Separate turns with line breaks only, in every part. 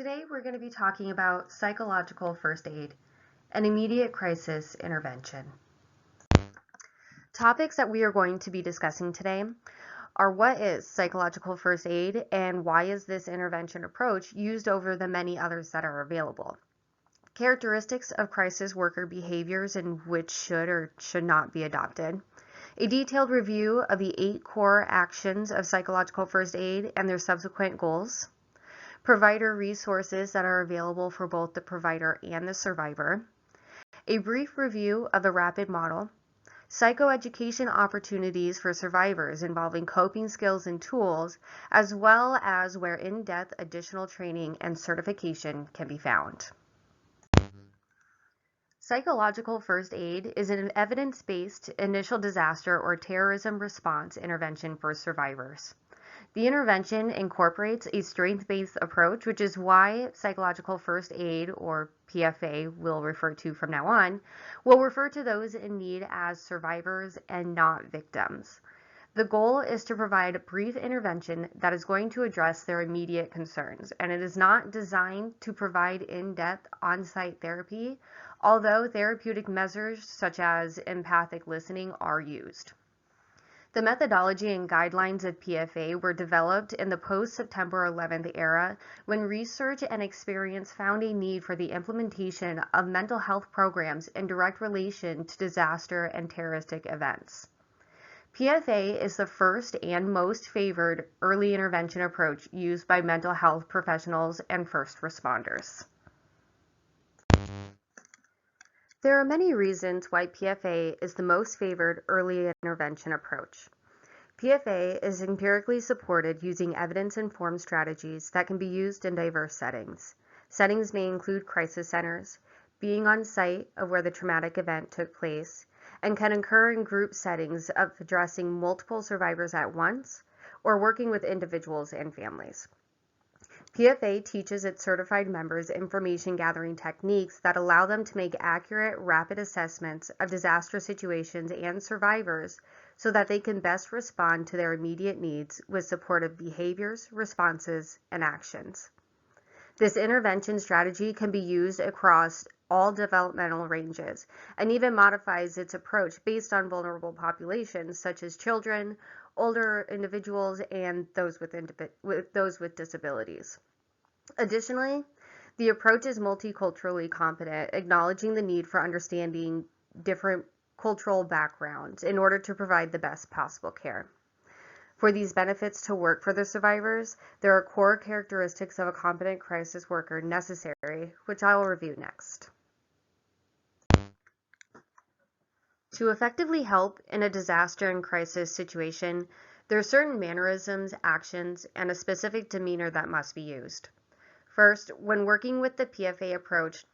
Today we're going to be talking about psychological first aid and immediate crisis intervention. Topics that we are going to be discussing today are what is psychological first aid and why is this intervention approach used over the many others that are available. Characteristics of crisis worker behaviors and which should or should not be adopted. A detailed review of the 8 core actions of psychological first aid and their subsequent goals. Provider resources that are available for both the provider and the survivor, a brief review of the RAPID model, psychoeducation opportunities for survivors involving coping skills and tools, as well as where in-depth additional training and certification can be found. Psychological first aid is an evidence-based initial disaster or terrorism response intervention for survivors. The intervention incorporates a strength-based approach, which is why psychological first aid, or PFA we'll refer to from now on, will refer to those in need as survivors and not victims. The goal is to provide a brief intervention that is going to address their immediate concerns, and it is not designed to provide in-depth on-site therapy, although therapeutic measures such as empathic listening are used. The methodology and guidelines of PFA were developed in the post-September 11th era when research and experience found a need for the implementation of mental health programs in direct relation to disaster and terroristic events. PFA is the first and most favored early intervention approach used by mental health professionals and first responders. There are many reasons why PFA is the most favored early intervention approach. PFA is empirically supported using evidence-informed strategies that can be used in diverse settings. Settings may include crisis centers, being on site of where the traumatic event took place, and can occur in group settings of addressing multiple survivors at once or working with individuals and families. PFA teaches its certified members information gathering techniques that allow them to make accurate, rapid assessments of disaster situations and survivors so that they can best respond to their immediate needs with supportive behaviors, responses, and actions. This intervention strategy can be used across all developmental ranges and even modifies its approach based on vulnerable populations such as children, older individuals, and those with disabilities. Additionally, the approach is multiculturally competent, acknowledging the need for understanding different cultural backgrounds in order to provide the best possible care. For these benefits to work for the survivors, there are core characteristics of a competent crisis worker necessary, which I will review next. To effectively help in a disaster and crisis situation, there are certain mannerisms, actions, and a specific demeanor that must be used. First, when working with the PFA approach,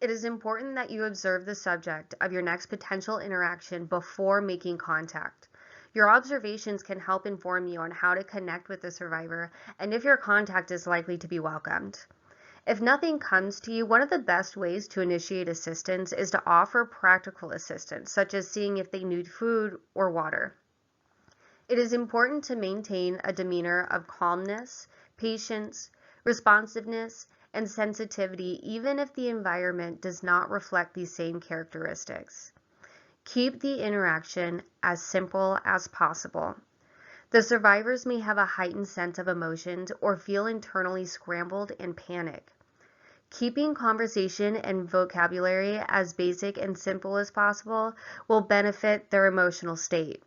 it is important that you observe the subject of your next potential interaction before making contact. Your observations can help inform you on how to connect with the survivor and if your contact is likely to be welcomed. If nothing comes to you, one of the best ways to initiate assistance is to offer practical assistance, such as seeing if they need food or water. It is important to maintain a demeanor of calmness, patience, responsiveness, and sensitivity even if the environment does not reflect these same characteristics. Keep the interaction as simple as possible. The survivors may have a heightened sense of emotions or feel internally scrambled and panic. Keeping conversation and vocabulary as basic and simple as possible will benefit their emotional state.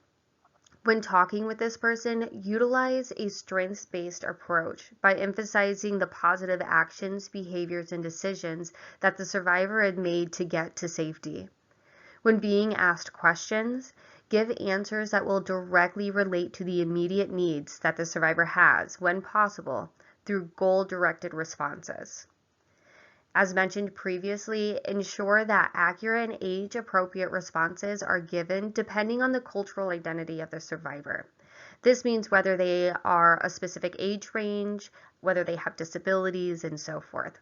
When talking with this person, utilize a strengths-based approach by emphasizing the positive actions, behaviors, and decisions that the survivor had made to get to safety. When being asked questions, give answers that will directly relate to the immediate needs that the survivor has, when possible, through goal-directed responses. As mentioned previously, ensure that accurate and age-appropriate responses are given depending on the cultural identity of the survivor. This means whether they are a specific age range, whether they have disabilities, and so forth.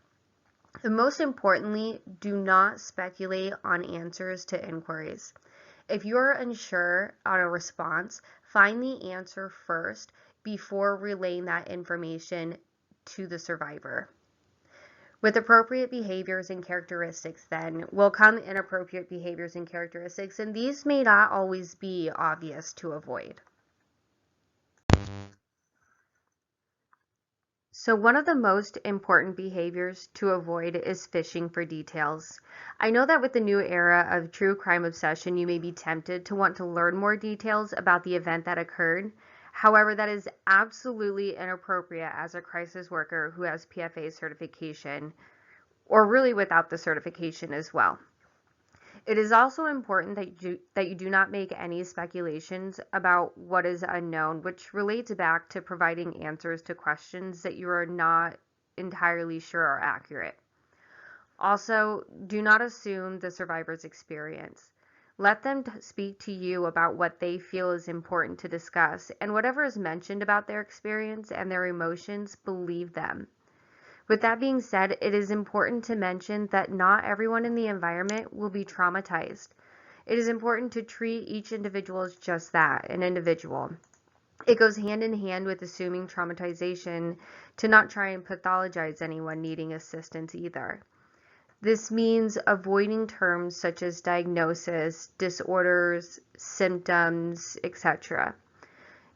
And most importantly, do not speculate on answers to inquiries. If you're unsure on a response, find the answer first before relaying that information to the survivor. With appropriate behaviors and characteristics, then, will come inappropriate behaviors and characteristics, and these may not always be obvious to avoid. So one of the most important behaviors to avoid is fishing for details. I know that with the new era of true crime obsession, you may be tempted to want to learn more details about the event that occurred. However, that is absolutely inappropriate as a crisis worker who has PFA certification, or really without the certification as well. It is also important that you do not make any speculations about what is unknown, which relates back to providing answers to questions that you are not entirely sure are accurate. Also, do not assume the survivor's experience. Let them speak to you about what they feel is important to discuss, and whatever is mentioned about their experience and their emotions, believe them. With that being said, it is important to mention that not everyone in the environment will be traumatized. It is important to treat each individual as just that, an individual. It goes hand in hand with assuming traumatization to not try and pathologize anyone needing assistance either. This means avoiding terms such as diagnosis, disorders, symptoms, etc.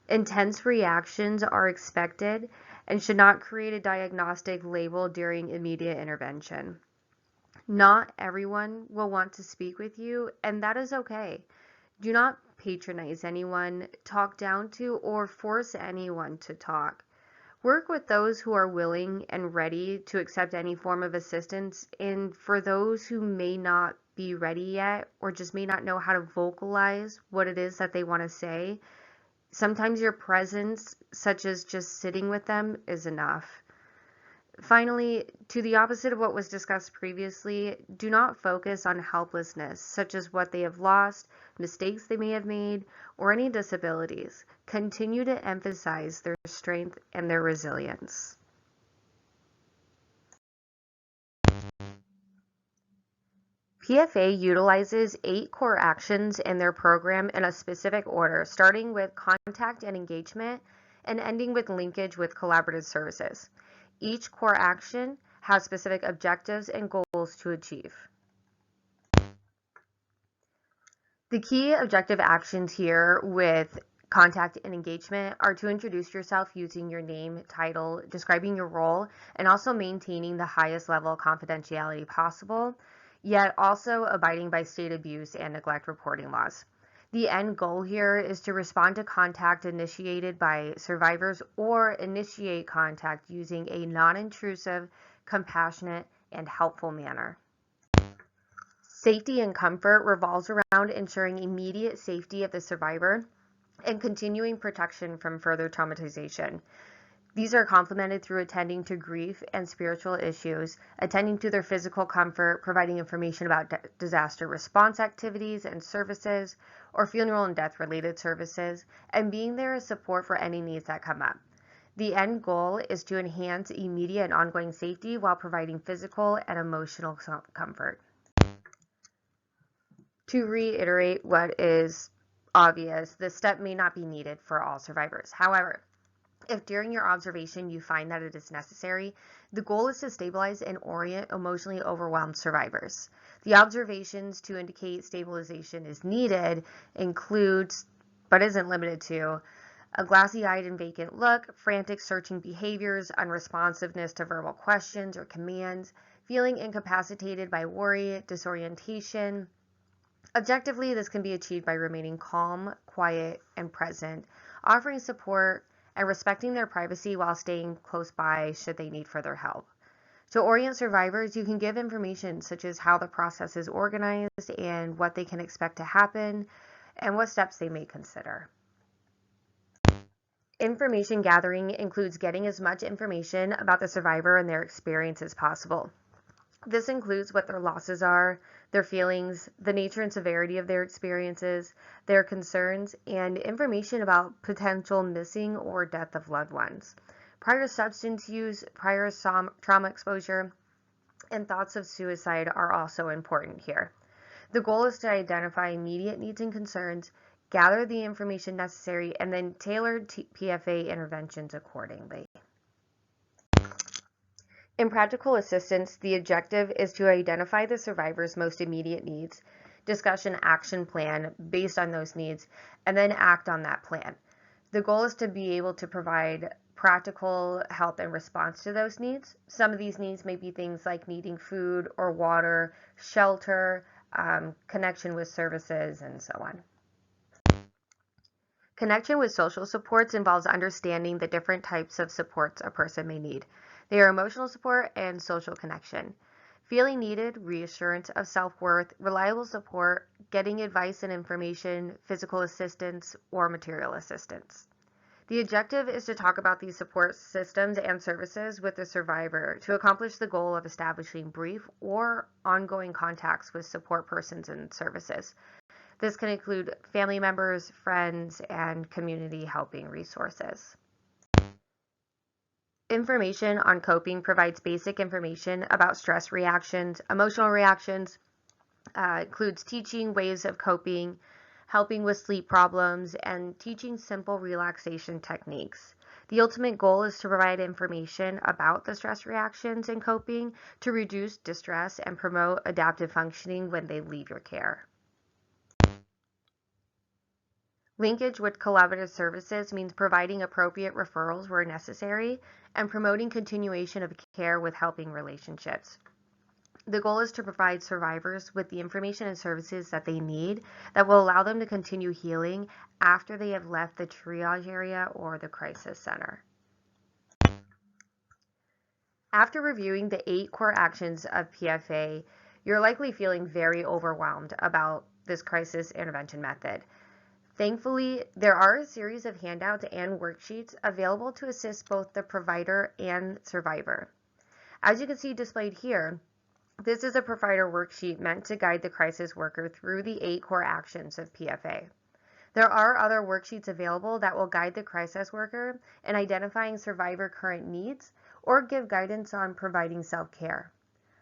Intense reactions are expected and should not create a diagnostic label during immediate intervention. Not everyone will want to speak with you, and that is okay. Do not patronize anyone, talk down to, or force anyone to talk. Work with those who are willing and ready to accept any form of assistance, and for those who may not be ready yet or just may not know how to vocalize what it is that they want to say, sometimes your presence, such as just sitting with them, is enough. Finally, to the opposite of what was discussed previously, do not focus on helplessness, such as what they have lost, mistakes they may have made, or any disabilities. Continue to emphasize their strength and their resilience. PFA utilizes 8 core actions in their program in a specific order, starting with contact and engagement and ending with linkage with collaborative services. Each core action has specific objectives and goals to achieve. The key objective actions here with contact and engagement are to introduce yourself using your name, title, describing your role, and also maintaining the highest level of confidentiality possible, yet also abiding by state abuse and neglect reporting laws. The end goal here is to respond to contact initiated by survivors or initiate contact using a non-intrusive, compassionate, and helpful manner. Safety and comfort revolves around ensuring immediate safety of the survivor and continuing protection from further traumatization. These are complemented through attending to grief and spiritual issues, attending to their physical comfort, providing information about disaster response activities and services, or funeral and death-related services, and being there as support for any needs that come up. The end goal is to enhance immediate and ongoing safety while providing physical and emotional comfort. To reiterate what is obvious, this step may not be needed for all survivors. However, if during your observation you find that it is necessary, the goal is to stabilize and orient emotionally overwhelmed survivors. The observations to indicate stabilization is needed includes, but isn't limited to, a glassy-eyed and vacant look, frantic searching behaviors, unresponsiveness to verbal questions or commands, feeling incapacitated by worry, disorientation. Objectively, this can be achieved by remaining calm, quiet, and present, offering support, and respecting their privacy while staying close by should they need further help. To orient survivors, you can give information such as how the process is organized and what they can expect to happen and what steps they may consider. Information gathering includes getting as much information about the survivor and their experience as possible. This includes what their losses are, their feelings, the nature and severity of their experiences, their concerns, and information about potential missing or death of loved ones. Prior substance use, prior trauma exposure, and thoughts of suicide are also important here. The goal is to identify immediate needs and concerns, gather the information necessary, and then tailor PFA interventions accordingly. In practical assistance, the objective is to identify the survivor's most immediate needs, discuss an action plan based on those needs, and then act on that plan. The goal is to be able to provide practical help in response to those needs. Some of these needs may be things like needing food or water, shelter, connection with services, and so on. Connection with social supports involves understanding the different types of supports a person may need. They are emotional support and social connection. Feeling needed, reassurance of self-worth, reliable support, getting advice and information, physical assistance, or material assistance. The objective is to talk about these support systems and services with the survivor to accomplish the goal of establishing brief or ongoing contacts with support persons and services. This can include family members, friends, and community helping resources. Information on coping provides basic information about stress reactions, emotional reactions, includes teaching ways of coping, helping with sleep problems, and teaching simple relaxation techniques. The ultimate goal is to provide information about the stress reactions and coping to reduce distress and promote adaptive functioning when they leave your care. Linkage with collaborative services means providing appropriate referrals where necessary and promoting continuation of care with helping relationships. The goal is to provide survivors with the information and services that they need that will allow them to continue healing after they have left the triage area or the crisis center. After reviewing the 8 core actions of PFA, you're likely feeling very overwhelmed about this crisis intervention method. Thankfully, there are a series of handouts and worksheets available to assist both the provider and survivor. As you can see displayed here, this is a provider worksheet meant to guide the crisis worker through the 8 core actions of PFA. There are other worksheets available that will guide the crisis worker in identifying survivor current needs or give guidance on providing self-care.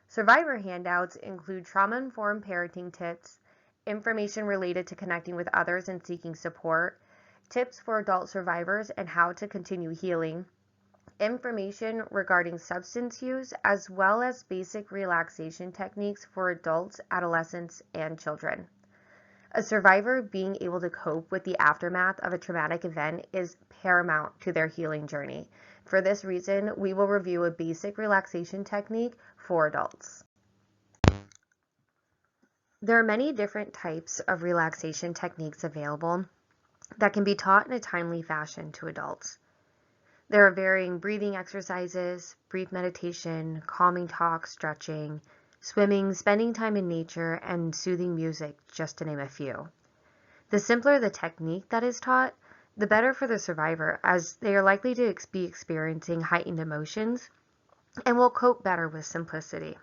Survivor handouts include trauma-informed parenting tips, information related to connecting with others and seeking support, tips for adult survivors and how to continue healing, information regarding substance use, as well as basic relaxation techniques for adults, adolescents, and children. A survivor being able to cope with the aftermath of a traumatic event is paramount to their healing journey. For this reason, we will review a basic relaxation technique for adults. There are many different types of relaxation techniques available that can be taught in a timely fashion to adults. There are varying breathing exercises, brief meditation, calming talk, stretching, swimming, spending time in nature, and soothing music, just to name a few. The simpler the technique that is taught, the better for the survivor, as they are likely to be experiencing heightened emotions and will cope better with simplicity.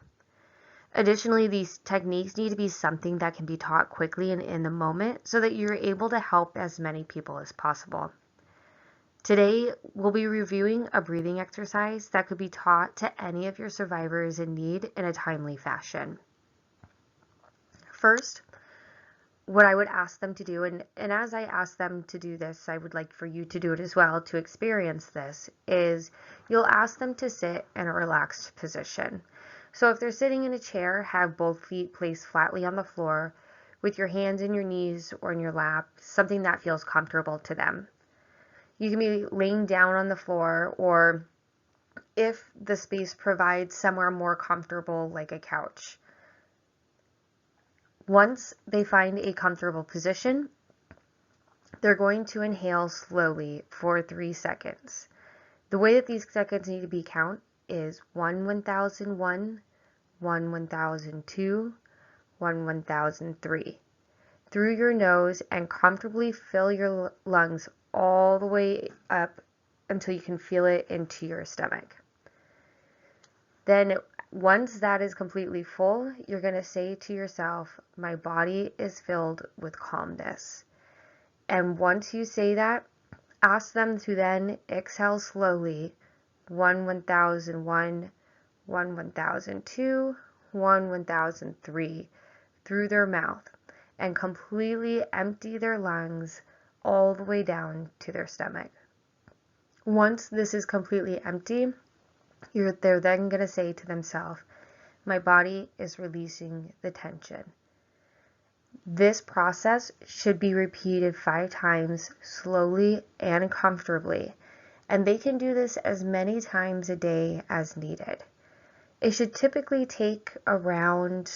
Additionally, these techniques need to be something that can be taught quickly and in the moment so that you're able to help as many people as possible. Today, we'll be reviewing a breathing exercise that could be taught to any of your survivors in need in a timely fashion. First, what I would ask them to do, and as I ask them to do this, I would like for you to do it as well to experience this, is you'll ask them to sit in a relaxed position. So if they're sitting in a chair, have both feet placed flatly on the floor with your hands in your knees or in your lap, something that feels comfortable to them. You can be laying down on the floor, or if the space provides somewhere more comfortable like a couch. Once they find a comfortable position, they're going to inhale slowly for 3 seconds. The way that these seconds need to be counted is 1 1001, 1 1002, 1 1003. Through your nose and comfortably fill your lungs all the way up until you can feel it into your stomach. Then once that is completely full, you're going to say to yourself, my body is filled with calmness. And once you say that, ask them to then exhale slowly, 1 1001, 1 1002, 1 1003, through their mouth, and completely empty their lungs all the way down to their stomach. Once this is completely empty, They're then going to say to themselves, my body is releasing the tension. This process should be repeated 5 times slowly and comfortably, and they can do this as many times a day as needed. It should typically take around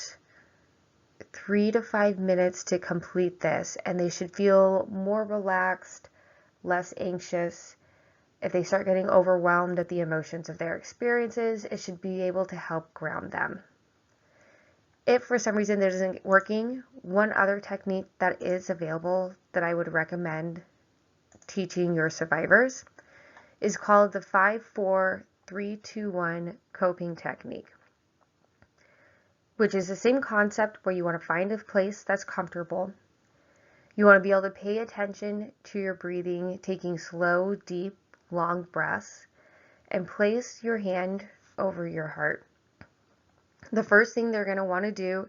3 to 5 minutes to complete this, and they should feel more relaxed, less anxious. If they start getting overwhelmed at the emotions of their experiences, it should be able to help ground them. If for some reason this isn't working, one other technique that is available that I would recommend teaching your survivors is called the 5-4-3-2-1 coping technique, which is the same concept where you want to find a place that's comfortable. You want to be able to pay attention to your breathing, taking slow, deep, long breaths, and place your hand over your heart. The first thing they're going to want to do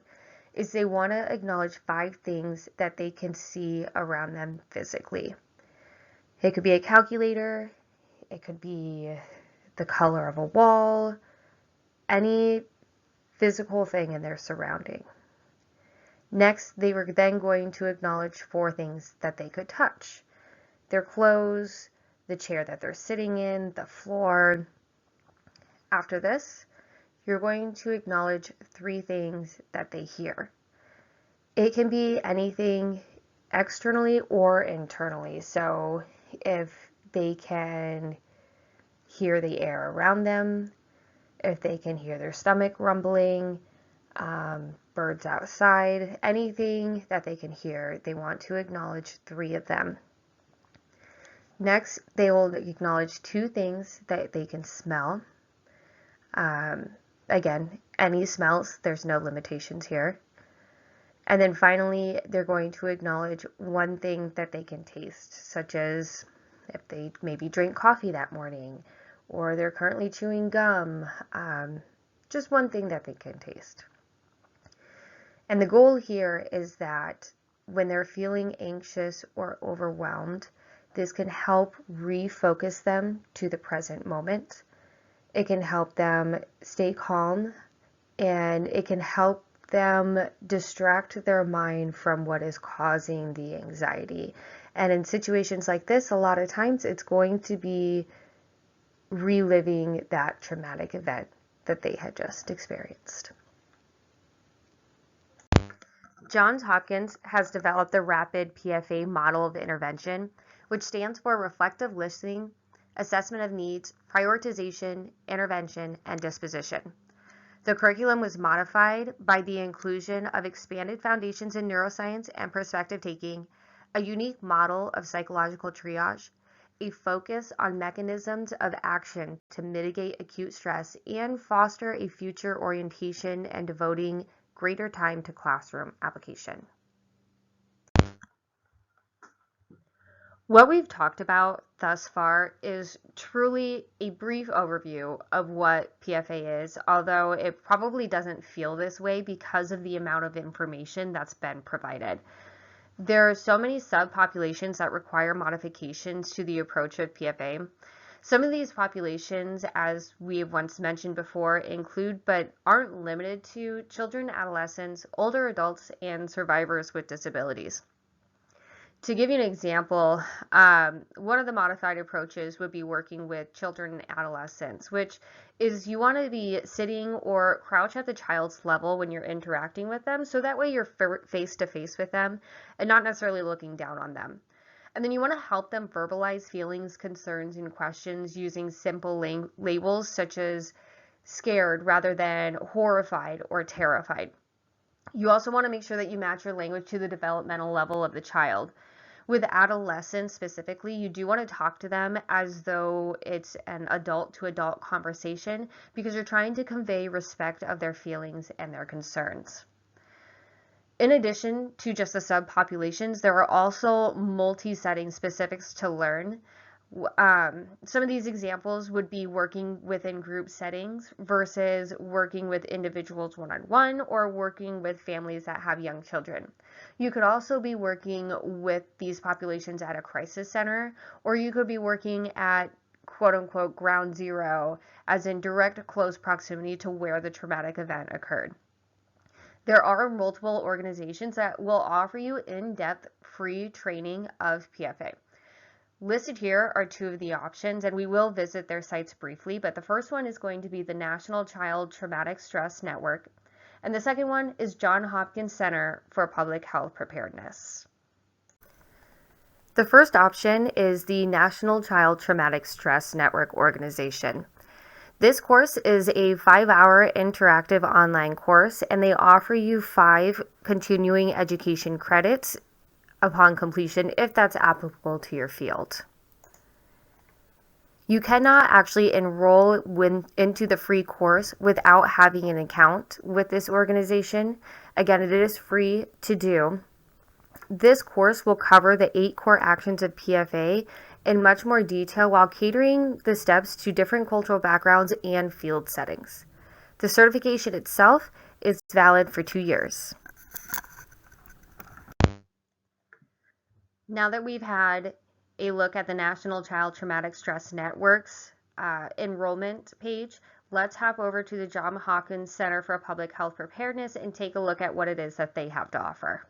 is they want to acknowledge 5 things that they can see around them physically. It could be a calculator, it could be the color of a wall, any physical thing in their surrounding. Next, they were then going to acknowledge 4 things that they could touch. Their clothes, the chair that they're sitting in, the floor. After this, you're going to acknowledge 3 things that they hear. It can be anything externally or internally. So if they can hear the air around them, if they can hear their stomach rumbling, birds outside, anything that they can hear, they want to acknowledge 3 of them. Next, they will acknowledge 2 things that they can smell. Again, any smells, there's no limitations here. And then finally, they're going to acknowledge 1 thing that they can taste, such as if they maybe drink coffee that morning, or they're currently chewing gum, just 1 thing that they can taste. And the goal here is that when they're feeling anxious or overwhelmed, this can help refocus them to the present moment. It can help them stay calm, and it can help them distract their mind from what is causing the anxiety. And in situations like this, a lot of times it's going to be reliving that traumatic event that they had just experienced. Johns Hopkins has developed the Rapid PFA model of intervention, which stands for Reflective Listening, Assessment of Needs, Prioritization, Intervention, and Disposition. The curriculum was modified by the inclusion of expanded foundations in neuroscience and perspective taking, a unique model of psychological triage, a focus on mechanisms of action to mitigate acute stress, and foster a future orientation and devoting greater time to classroom application. What we've talked about thus far is truly a brief overview of what PFA is, although it probably doesn't feel this way because of the amount of information that's been provided. There are so many subpopulations that require modifications to the approach of PFA. Some of these populations, as we have once mentioned before, include but aren't limited to children, adolescents, older adults, and survivors with disabilities. To give you an example, one of the modified approaches would be working with children and adolescents, which is you want to be sitting or crouch at the child's level when you're interacting with them, so that way you're face to face with them and not necessarily looking down on them. And then you want to help them verbalize feelings, concerns, and questions using simple labels such as scared rather than horrified or terrified. You also want to make sure that you match your language to the developmental level of the child. With adolescents specifically, you do want to talk to them as though it's an adult to adult conversation because you're trying to convey respect of their feelings and their concerns. In addition to just the subpopulations, there are also multi-setting specifics to learn. Some of these examples would be working within group settings versus working with individuals one-on-one or working with families that have young children. You could also be working with these populations at a crisis center, or you could be working at quote-unquote ground zero, as in direct close proximity to where the traumatic event occurred. There are multiple organizations that will offer you in-depth free training of PFA. Listed here are two of the options, and we will visit their sites briefly, but the first one is going to be the National Child Traumatic Stress Network, and the second one is Johns Hopkins Center for Public Health Preparedness. The first option is the National Child Traumatic Stress Network organization. This course is a 5-hour interactive online course, and they offer you 5 continuing education credits upon completion if that's applicable to your field. You cannot actually enroll into the free course without having an account with this organization. Again, it is free to do. This course will cover the 8 core actions of PFA in much more detail while catering the steps to different cultural backgrounds and field settings. The certification itself is valid for 2 years. Now that we've had a look at the National Child Traumatic Stress Network's enrollment page, let's hop over to the Johns Hopkins Center for Public Health Preparedness and take a look at what it is that they have to offer.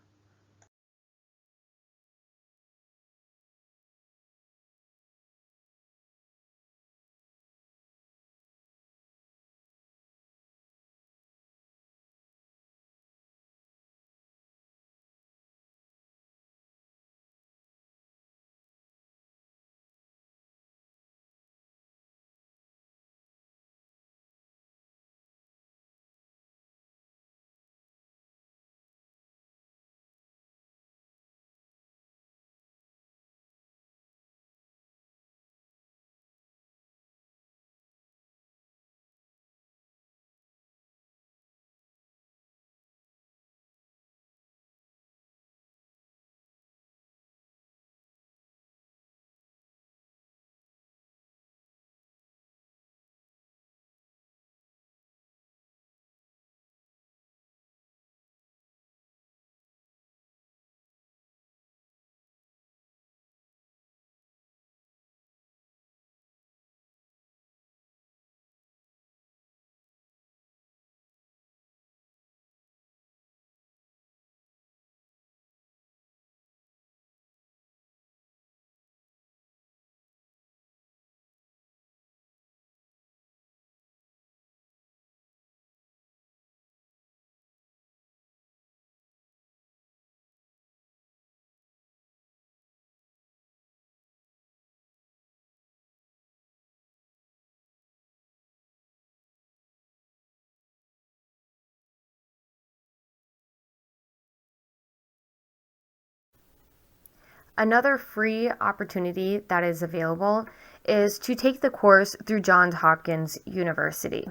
Another free opportunity that is available is to take the course through Johns Hopkins University.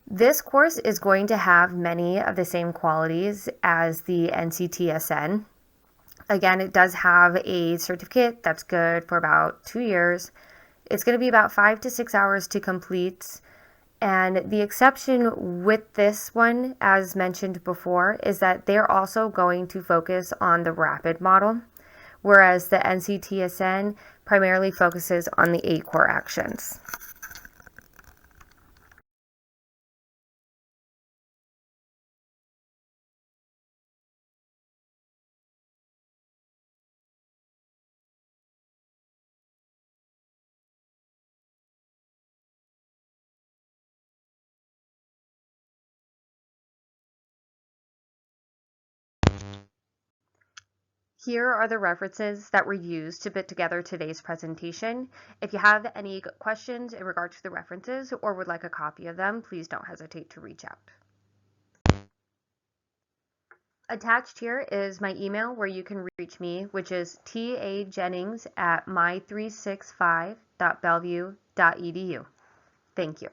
This course is going to have many of the same qualities as the NCTSN. Again, it does have a certificate that's good for about 2 years. It's going to be about 5 to 6 hours to complete. And the exception with this one, as mentioned before, is that they're also going to focus on the rapid model, whereas the NCTSN primarily focuses on the 8 core actions. Here are the references that were used to put together today's presentation. If you have any questions in regard to the references or would like a copy of them, please don't hesitate to reach out. Attached here is my email where you can reach me, which is tajennings@my365.bellevue.edu. Thank you.